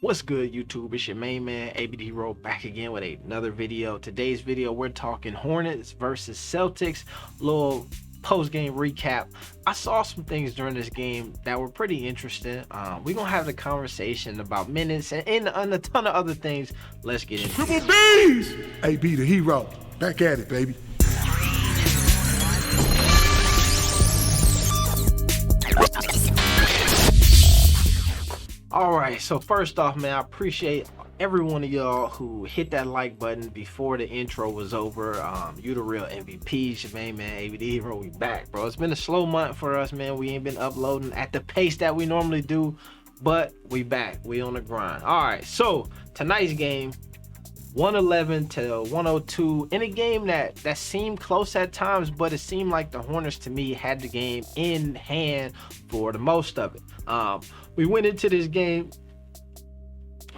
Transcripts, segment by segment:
What's good, YouTube? It's your main man, ABD Roll, back again with another video. Today's video, we're talking Hornets versus Celtics. Little post-game recap. I saw some things during this game that were pretty interesting. We're gonna have the conversation about minutes and a ton of other things. Let's get into it. Triple B's! AB the hero. Back at it, baby. All right, so first off, man, I appreciate every one of y'all who hit that like button before the intro was over. You the real MVPs, your main man, ABD Hero. We back, bro. It's been a slow month for us, man. We ain't been uploading at the pace that we normally do, but we back. We on the grind. All right, so tonight's game, 111 to 102 in a game that seemed close at times, but it seemed like the Hornets to me had the game in hand for the most of it. We went into this game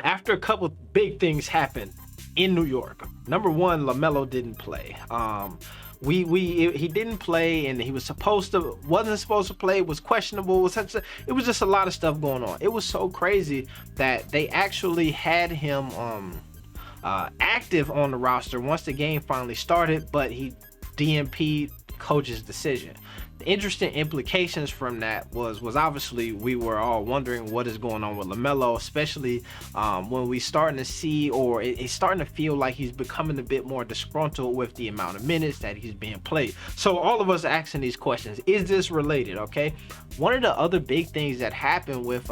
after a couple big things happened in New York. Number one, LaMelo didn't play. He didn't play, and he was wasn't supposed to play, was questionable, it was just a lot of stuff going on. It was so crazy that they actually had him active on the roster once the game finally started, but he DNP'd coach's decision. The interesting implications from that was obviously we were all wondering what is going on with LaMelo, especially when we starting to see, or it's starting to feel like he's becoming a bit more disgruntled with the amount of minutes that he's being played. So all of us asking these questions, is this related? Okay, one of the other big things that happened with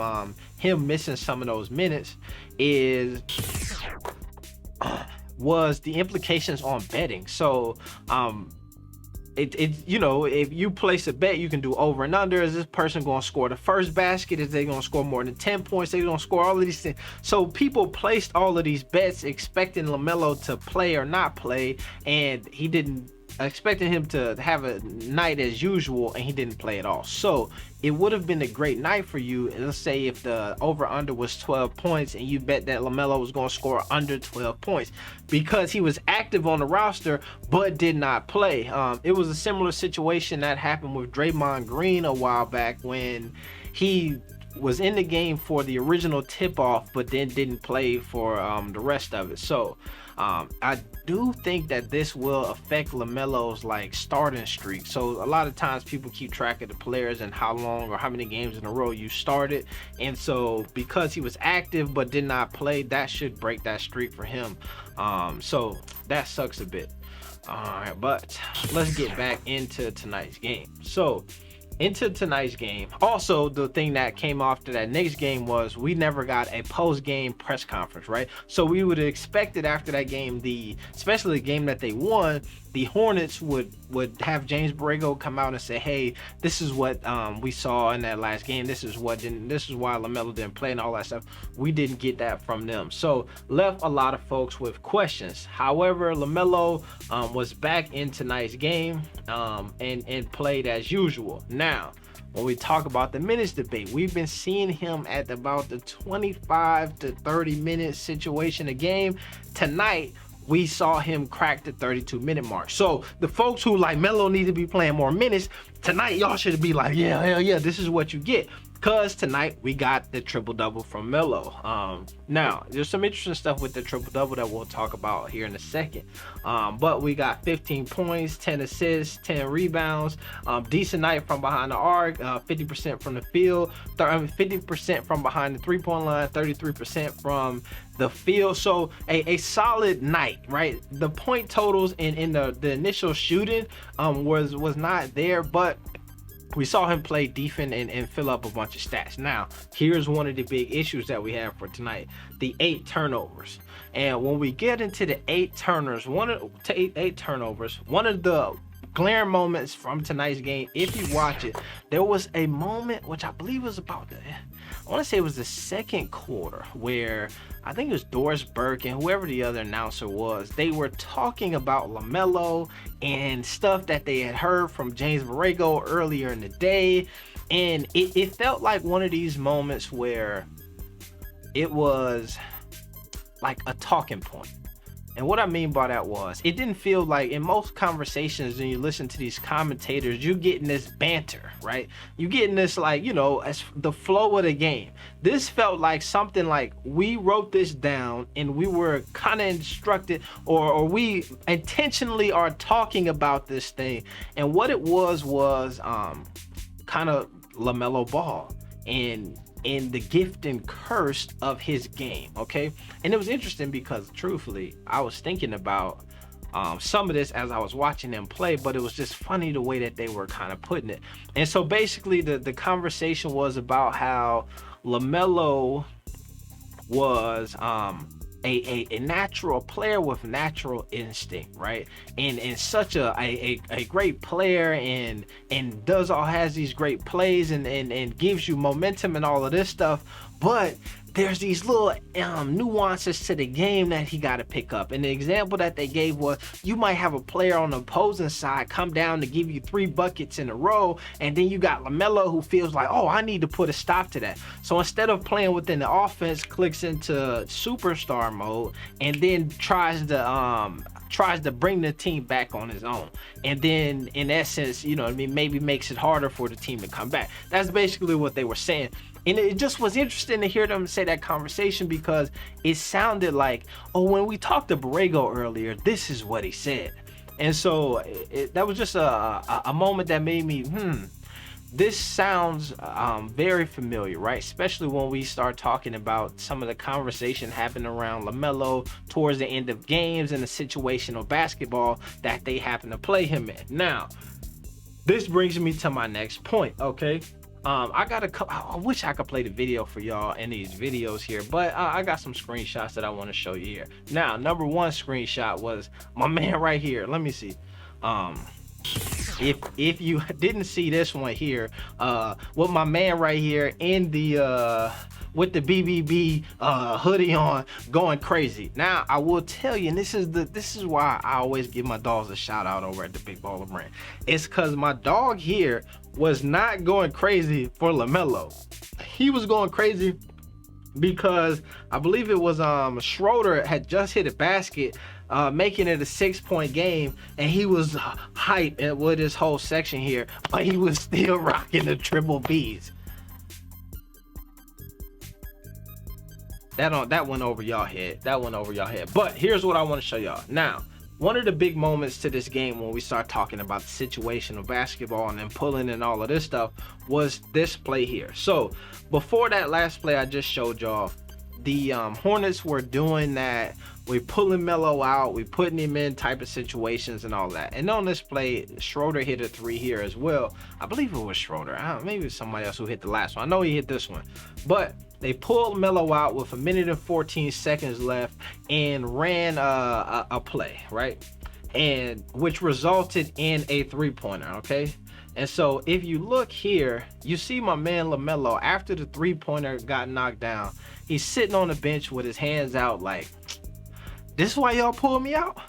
him missing some of those minutes was the implications on betting. So you know, if you place a bet, you can do over and under. Is this person going to score the first basket? Is they going to score more than 10 points? They going to score all of these things. So people placed all of these bets expecting LaMelo to play or not play, and he didn't. Expecting him to have a night as usual, and he didn't play at all. So it would have been a great night for you. Let's say if the over under was 12 points and you bet that LaMelo was going to score under 12 points because he was active on the roster but did not play. It was a similar situation that happened with Draymond Green a while back when he was in the game for the original tip-off but then didn't play for the rest of it. So I do think that this will affect LaMelo's like starting streak. So a lot of times people keep track of the players and how long or how many games in a row you started, and so because he was active but did not play, that should break that streak for him. So that sucks a bit. All right, but let's get back into tonight's game. So into tonight's game. Also, the thing that came after that next game was we never got a post-game press conference, right? So we would have expected after that game, especially the game that they won, the Hornets would have James Borrego come out and say, hey, this is what we saw in that last game. This is why LaMelo didn't play and all that stuff. We didn't get that from them. So left a lot of folks with questions. However, LaMelo was back in tonight's game and played as usual. Now, when we talk about the minutes debate, we've been seeing him at about the 25 to 30 minute situation a game. Tonight, we saw him crack the 32-minute mark. So the folks who like Melo need to be playing more minutes, tonight y'all should be like, yeah, hell yeah, this is what you get. Because tonight we got the triple-double from Melo. Now, there's some interesting stuff with the triple-double that we'll talk about here in a second. But we got 15 points, 10 assists, 10 rebounds. Decent night from behind the arc, 50% from the field, 50% from behind the three-point line, 33% from the field. So a solid night, right? The point totals in the initial shooting was not there, but we saw him play defense and fill up a bunch of stats. Now, here's one of the big issues that we have for tonight: the 8 turnovers. And when we get into the 8 turnovers, one of the glaring moments from tonight's game, if you watch it, there was a moment which I believe was I want to say it was the second quarter, where I think it was Doris Burke and whoever the other announcer was, they were talking about LaMelo and stuff that they had heard from James Borrego earlier in the day. And it felt like one of these moments where it was like a talking point. And what I mean by that was, it didn't feel like in most conversations when you listen to these commentators, you're getting this banter, right? You're getting this like, as the flow of the game. This felt like something like we wrote this down and we were kind of instructed, or we intentionally are talking about this thing. And what it was kind of LaMelo Ball and the gift and curse of his game, okay? And it was interesting because truthfully, I was thinking about some of this as I was watching them play, but it was just funny the way that they were kind of putting it. And so basically the conversation was about how LaMelo was a natural player with natural instinct, right? And such a great player, and has these great plays and gives you momentum and all of this stuff. But there's these little nuances to the game that he got to pick up. And the example that they gave was, you might have a player on the opposing side come down to give you 3 buckets in a row, and then you got LaMelo who feels like, oh, I need to put a stop to that. So instead of playing within the offense, clicks into superstar mode and then tries to bring the team back on his own. And then in essence, maybe makes it harder for the team to come back. That's basically what they were saying. And it just was interesting to hear them say that conversation, because it sounded like, oh, when we talked to Borrego earlier, this is what he said. And so that was just a moment that made me, this sounds very familiar, right? Especially when we start talking about some of the conversation happening around LaMelo towards the end of games and the situational basketball that they happen to play him in. Now, this brings me to my next point, okay? I wish I could play the video for y'all in these videos here, but I got some screenshots that I want to show you here. Now, number one screenshot was my man right here. Let me see. If you didn't see this one here, with my man right here in the with the BBB hoodie on, going crazy. Now, I will tell you, and this is why I always give my dogs a shout out over at the Big Baller Brand. It's because my dog here was not going crazy for LaMelo. He was going crazy because I believe it was Schroeder had just hit a basket, making it a 6-point game, and he was hyped with his whole section here, but he was still rocking the triple B's. That went over y'all head. But here's what I want to show y'all. Now, one of the big moments to this game when we start talking about the situation of basketball and then pulling and all of this stuff was this play here. So before that last play I just showed y'all, the Hornets were doing that. We're pulling Melo out, we putting him in type of situations and all that. And on this play, Schroeder hit a 3 here as well. I believe it was Schroeder. Maybe it was somebody else who hit the last one. I know he hit this one. But they pulled Melo out with 1 minute and 14 seconds left and ran a play, right? And which resulted in a 3-pointer, okay? And so if you look here, you see my man LaMelo, after the 3-pointer got knocked down, he's sitting on the bench with his hands out like, this is why y'all pulled me out?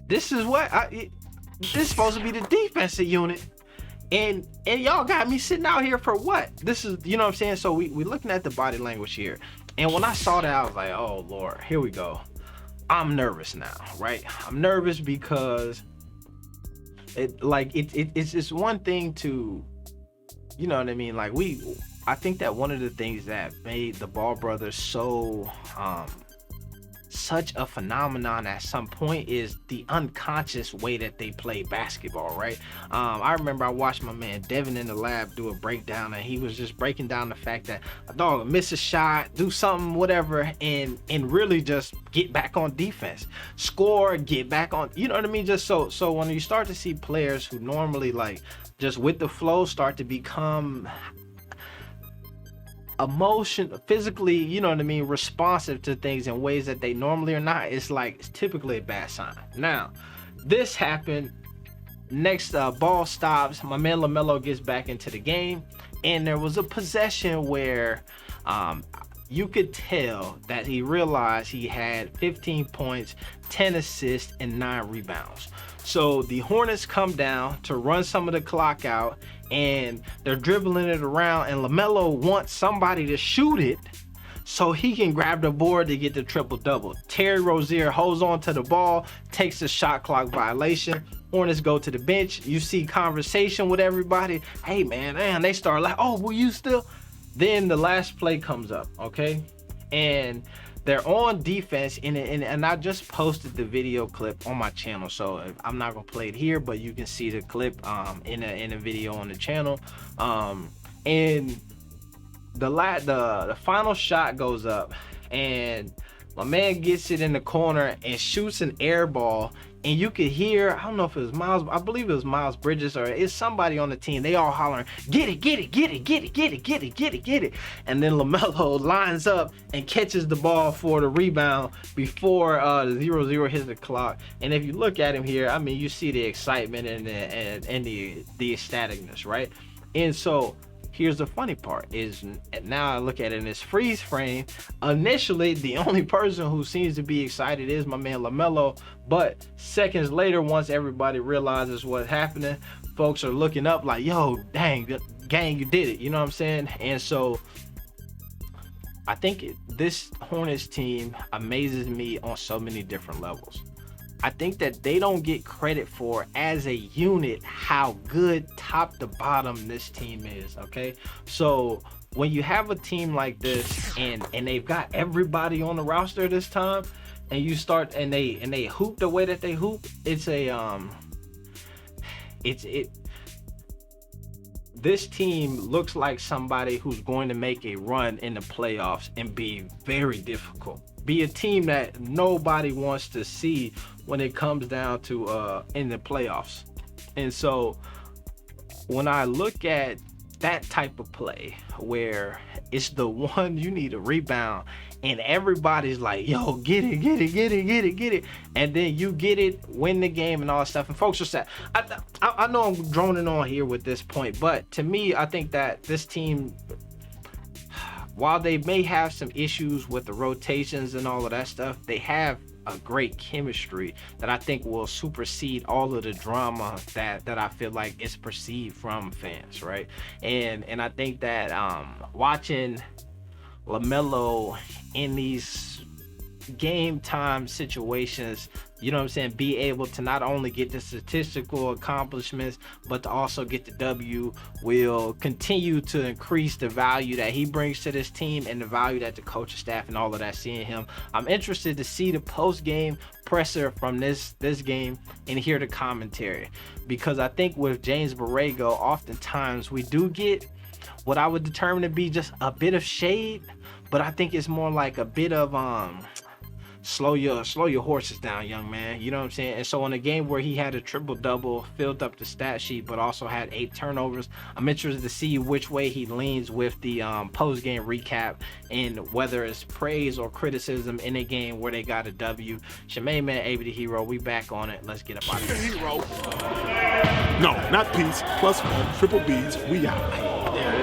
This is what this is supposed to be the defensive unit. And y'all got me sitting out here for what? This is, you know what I'm saying? So we looking at the body language here. And when I saw that, I was like, oh Lord, here we go. I'm nervous now, right? I'm nervous because it's just one thing to, you know what I mean? Like I think that one of the things that made the Ball brothers so such a phenomenon at some point is the unconscious way that they play basketball, right? I remember I watched my man Devin in the lab do a breakdown, and he was just breaking down the fact that a dog miss a shot, do something, whatever, and really just get back on defense, score, get back on, you know what I mean? Just so when you start to see players who normally like just with the flow start to become physically, you know what I mean, responsive to things in ways that they normally are not, it's typically a bad sign. Now, this happened. Next, ball stops. My man LaMelo gets back into the game, and there was a possession where you could tell that he realized he had 15 points, 10 assists, and 9 rebounds. So the Hornets come down to run some of the clock out, and they're dribbling it around, and LaMelo wants somebody to shoot it. so he can grab the board to get the triple-double. Terry Rozier holds on to the ball, takes a shot clock violation. Hornets go to the bench. You see conversation with everybody. Hey, man, they start like, oh, will you still? Then the last play comes up, okay? And they're on defense, and I just posted the video clip on my channel, so I'm not gonna play it here, but you can see the clip in a video on the channel. And the final shot goes up, and my man gets it in the corner and shoots an air ball. And you could hear, I don't know if it was Miles, I believe it was Miles Bridges or it's somebody on the team. They all hollering, get it, get it, get it, get it, get it, get it, get it, get it. And then LaMelo lines up and catches the ball for the rebound before the 0-0 hits the clock. And if you look at him here, I mean, you see the excitement and the ecstaticness, right? And so here's the funny part is now I look at it in this freeze frame. Initially, the only person who seems to be excited is my man LaMelo. But seconds later, once everybody realizes what's happening, folks are looking up like, yo, dang, gang, you did it. You know what I'm saying? And so I think this Hornets team amazes me on so many different levels. I think that they don't get credit for as a unit how good top to bottom this team is, okay? So when you have a team like this and they've got everybody on the roster this time, and you start and they hoop the way that they hoop, it's this team looks like somebody who's going to make a run in the playoffs and be very difficult. Be a team that nobody wants to see when it comes down to in the playoffs. And so when I look at that type of play where it's the one you need a rebound and everybody's like, yo, get it, get it, get it, get it, get it, and then you get it, win the game and all that stuff, and folks are sad. I know I'm droning on here with this point, but to me, I think that this team, while they may have some issues with the rotations and all of that stuff, they have a great chemistry that I think will supersede all of the drama that I feel like is perceived from fans, right? And I think that watching LaMelo in these game time situations, you know what I'm saying, be able to not only get the statistical accomplishments but to also get the W will continue to increase the value that he brings to this team and the value that the coaching staff and all of that seeing him. I'm interested to see the post-game presser from this game and hear the commentary, because I think with James Borrego, oftentimes we do get what I would determine to be just a bit of shade, but I think it's more like a bit of slow your horses down, young man. You know what I'm saying? And so in a game where he had a triple-double, filled up the stat sheet, but also had 8 turnovers, I'm interested to see which way he leans with the post-game recap and whether it's praise or criticism in a game where they got a W. Shemaine, man, AB the Hero, we back on it. Let's get up out of here. Hero. No, not peace. +1, triple B's. We out.